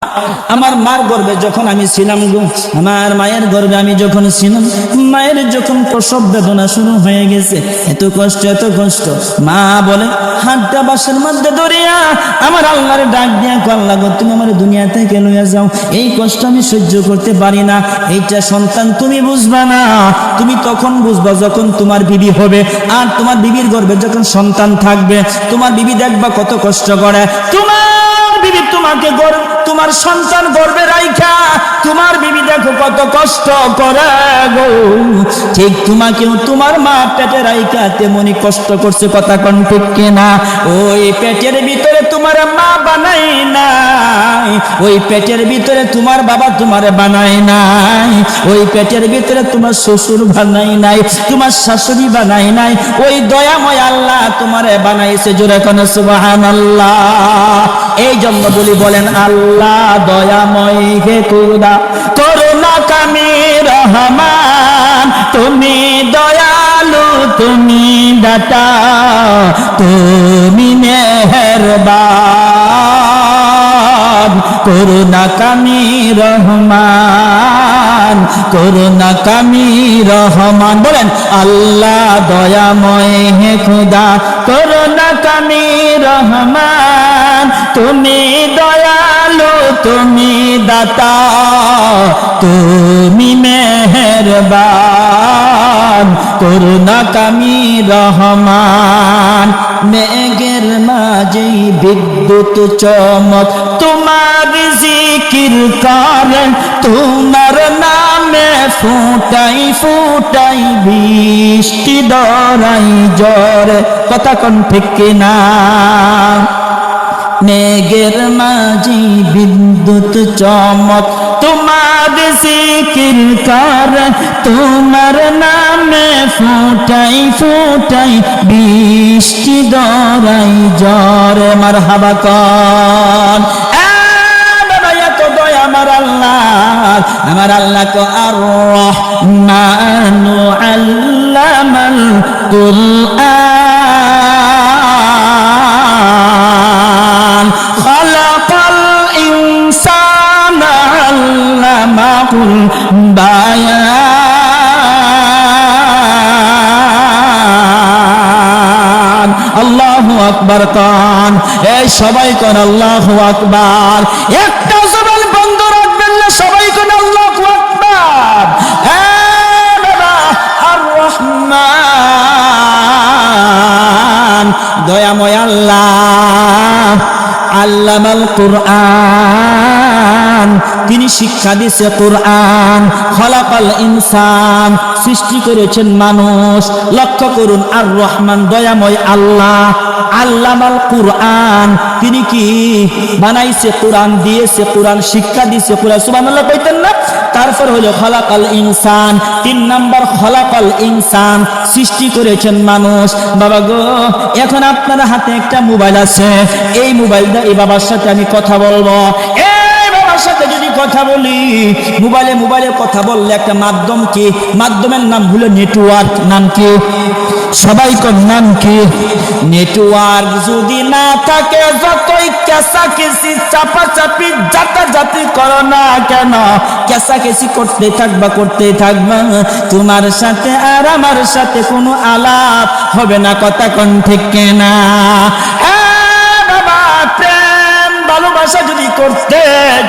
আমার মার গর্ভে যখন আমি ছিলাম গো, আমার মায়ের গর্ভে আমি যখন ছিলাম, মায়ের যখন প্রসব বেদনা শুরু হয়ে গেছে, এত কষ্ট মা বলে হাতটা বাসের মধ্যে ধরিয়া আমার আল্লাহর ডাক দিয়া আল্লাহ গো তুমি আমার দুনিয়া থেকে লইয়া যাও, এই কষ্ট আমি সহ্য করতে পারি না। এইটা সন্তান তুমি বুঝবা না, তুমি তখন বুঝবা যখন তোমার বিবি হবে, আর তোমার বিবির গর্ভে যখন সন্তান থাকবে, তোমার বিবি দেখবা কত কষ্ট করে। তোমার বিবি তোমাকে তোমার সন্তান গর্ভে রাইখা তোমার বিবি দেখো কত কষ্ট করে গো, ঠিক তোমাকেও তোমার মা পেটে রাইখা তেমনি কষ্ট করছে, কথা কোন ঠিক কিনা? ওই পেটের ভিতরে তোমার মা বানাই নাই, ওই পেটের ভিতরে তোমার বাবা তোমার বানাই নাই, ওই পেটের ভিতরে তোমার শ্বশুর বানাই নাই, তোমার শাশুড়ি বানাই নাই, ওই দয়াময় আল্লাহ তোমারে বানাইছে। জোরে কোন সুবহানাল্লাহ। এই জন্য বলি বলেন আল্লাহ দয়াময় হে খুদা, করুণা কামি রহমান, তুমি দয়ালু তুমি দাতা, তুমি মেহেরবান, করুণা কামি রহমান, করুণা কামি রহমান। বলেন আল্লাহ দয়াময় হে খুদা, করুণা কামি রহমান, তুমি দয়ালু তুমি দাতা, তুমি মেহেরবান, করুণা কামি রহমান। মেঘের মাঝে বিদ্যুৎ চমক তোমার জিকির করেন, তোমার নামে ফুটাই ফুটাই বৃষ্টি দরাই জ্বরে, কথা কোন ঠিক কিনা? মেঘের মাঝে বিদ্যুৎ চমক তোমার জিকির করে, তোমার নামে ফুটাই ফুটাই বৃষ্টি দরাই জ্বরে। মারহাবা কন এত দয়া আমার আল্লাহ কো আর রহমানু আল্লামাল কুরআন, খালাকাল ইনসানা আল্লামাহুল বায়ান। আল্লাহু আকবার কান, এই সবাই কোন আল্লাহু আকবার। একটা জবান বন্ধ রাখবেন না, সবাই কোন আল্লাহু আকবার। বাবা আর রহমান দয়াময় আল্লাহ, আল্লামাল কুরআন, তিনি শিক্ষা দিয়েছে কোরআন, খলাকাল ইনসান, সৃষ্টি করেছেন মানুষ। লক্ষ্য করুন আর রহমান দয়াময় আল্লাহ, আল্লামাল কুরআন, তিনি কি বানাইছে? কোরআন দিয়েছে, কোরআন শিক্ষা দিয়েছে। কোরআন সুবহানাল্লাহ কইতেন না? তারপর হলো খলাকাল ইনসান, 3 নাম্বার খলাকাল ইনসান, সৃষ্টি করেছেন মানুষ। বাবা গো এখন আপনার হাতে একটা মোবাইল আছে, এই মোবাইলটা এই বাবার সাথে আমি কথা বলবো, এই বাবার সাথে যদি কথা বলি, মোবাইলে কথা বললে একটা মাধ্যম কি? মাধ্যমের নাম হলো নেটওয়ার্ক। নাম কি? সবাই কোন নাম কি? নেটওয়ার্ক যদি না থাকে, যতই কেসাকেসি চাপাচাপি জাতাজাতি করো না কেন, কেসাকেসি করতে থাকবা, তোমার সাথে আর আমার সাথে কোনো আলাপ হবে না, কথা কোন ঠিক কিনা? ভালোবাসা যদি করতে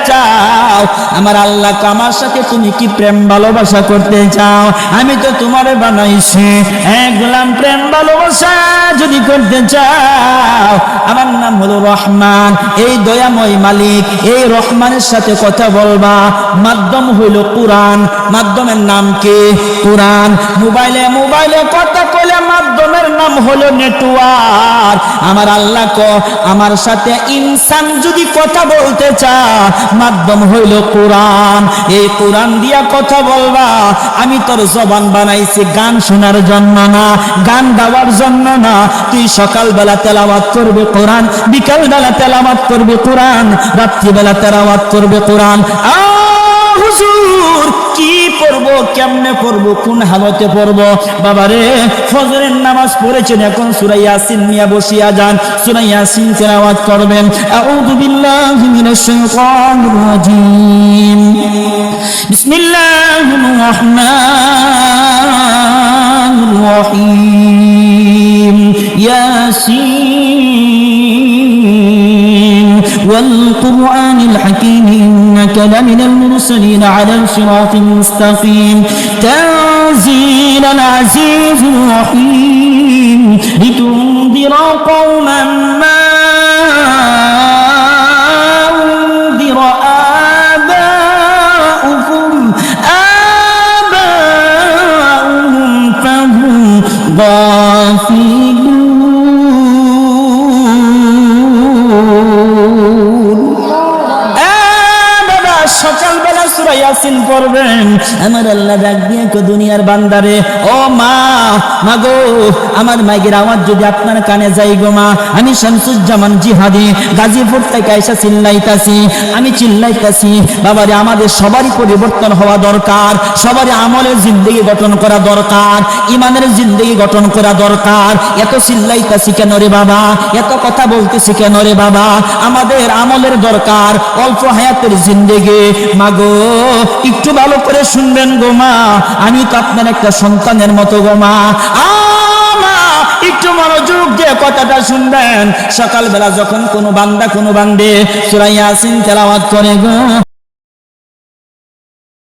চাও, আমার আল্লাহ আমার সাথে তুমি কি প্রেম ভালোবাসা করতে চাও? আমি তো তোমারে বানাইছি গোলাম, প্রেম ভালোবাসা যদি করতে চাও, আমার নাম হলো রহমান, এই দয়াময় মালিক, এই রহমানের সাথে কথা বলবা। মাধ্যম হইল কোরআন, মাধ্যমের নাম কি? কোরআন। মোবাইলে কথা কইলে মাধ্যমের নাম হলো নেটওয়ার্ক। আমার আল্লাহ আমার সাথে ইনসান যদি কথা বলতে চায়, মাধ্যম হইল কোরআন। এই কোরআন দিয়া কথা বলবা। আমি তোর জবান বানাইছি গান শোনার জন্য না, গান গাওয়ার জন্য না। তুই সকালবেলা তেলাওয়াত করবে কোরআন, বিকালবেলা তেলাওয়াত করবে কোরআন, রাত্রিবেলা তেলাওয়াত করবে কোরআন। হুজুর কি পড়বো, কেমনে পড়বো, কোন হালতে পড়বো? বাবারে ফজরের নামাজ পড়েছেন, এখন সূরা ইয়াসিন নিয়ে বসিয়া যান, সূরা ইয়াসিন তেলাওয়াত করবেন। আউযু বিল্লাহি মিনাশ শাইতানির রাজীম। বিসমিল্লাহির রাহমানির রাহিম। ইয়াসিন ওয়াল কুরআনিল হাকীম ইন্নাকা লামিনাল মুরসালিন আলা সিরাতিন মুস্তাকিম তানজিলাল আজিজির রহিম লিতুনদিরা কওমান মা উনদিরা আবাউহুম ফাহুম গাফিলুন। সকালবেলা সূরা ইয়াসিন পড়বেন। আমার আল্লাহ ডাক দিয়ে কো দুনিয়ার বান্দারে, ও মা, মাগো, আমার মাইকের আওয়াজ যদি আপনার কানে যাই গো মা, আমি শামসুজ্জামান জিহাদি গাজীপুর থেকে আইসা চিল্লাইতাছি, আমি চিল্লাইতাছি বাবারে আমাদের সবারই পরিবর্তন হওয়া দরকার, সবারই আমলের জিন্দেগি গঠন করা দরকার, ইমানের জিন্দেগি গঠন করা দরকার। এত চিল্লাইতাছি কেন রে বাবা, এত কথা বলতেছি কেন রে বাবা? আমাদের আমলের দরকার, অল্প হায়াতের জিন্দেগি। মাগো একটু ভালো করে শুনবেন গো মা, আমি তো আপনার একটা সন্তানের মতো গো মা। একটু মনোযোগ দিয়ে কথাটা শুনবেন। সকালবেলা যখন কোনো বান্দা কোনো বান্দে সূরা ইয়াসিন তেলাওয়াত করে গো,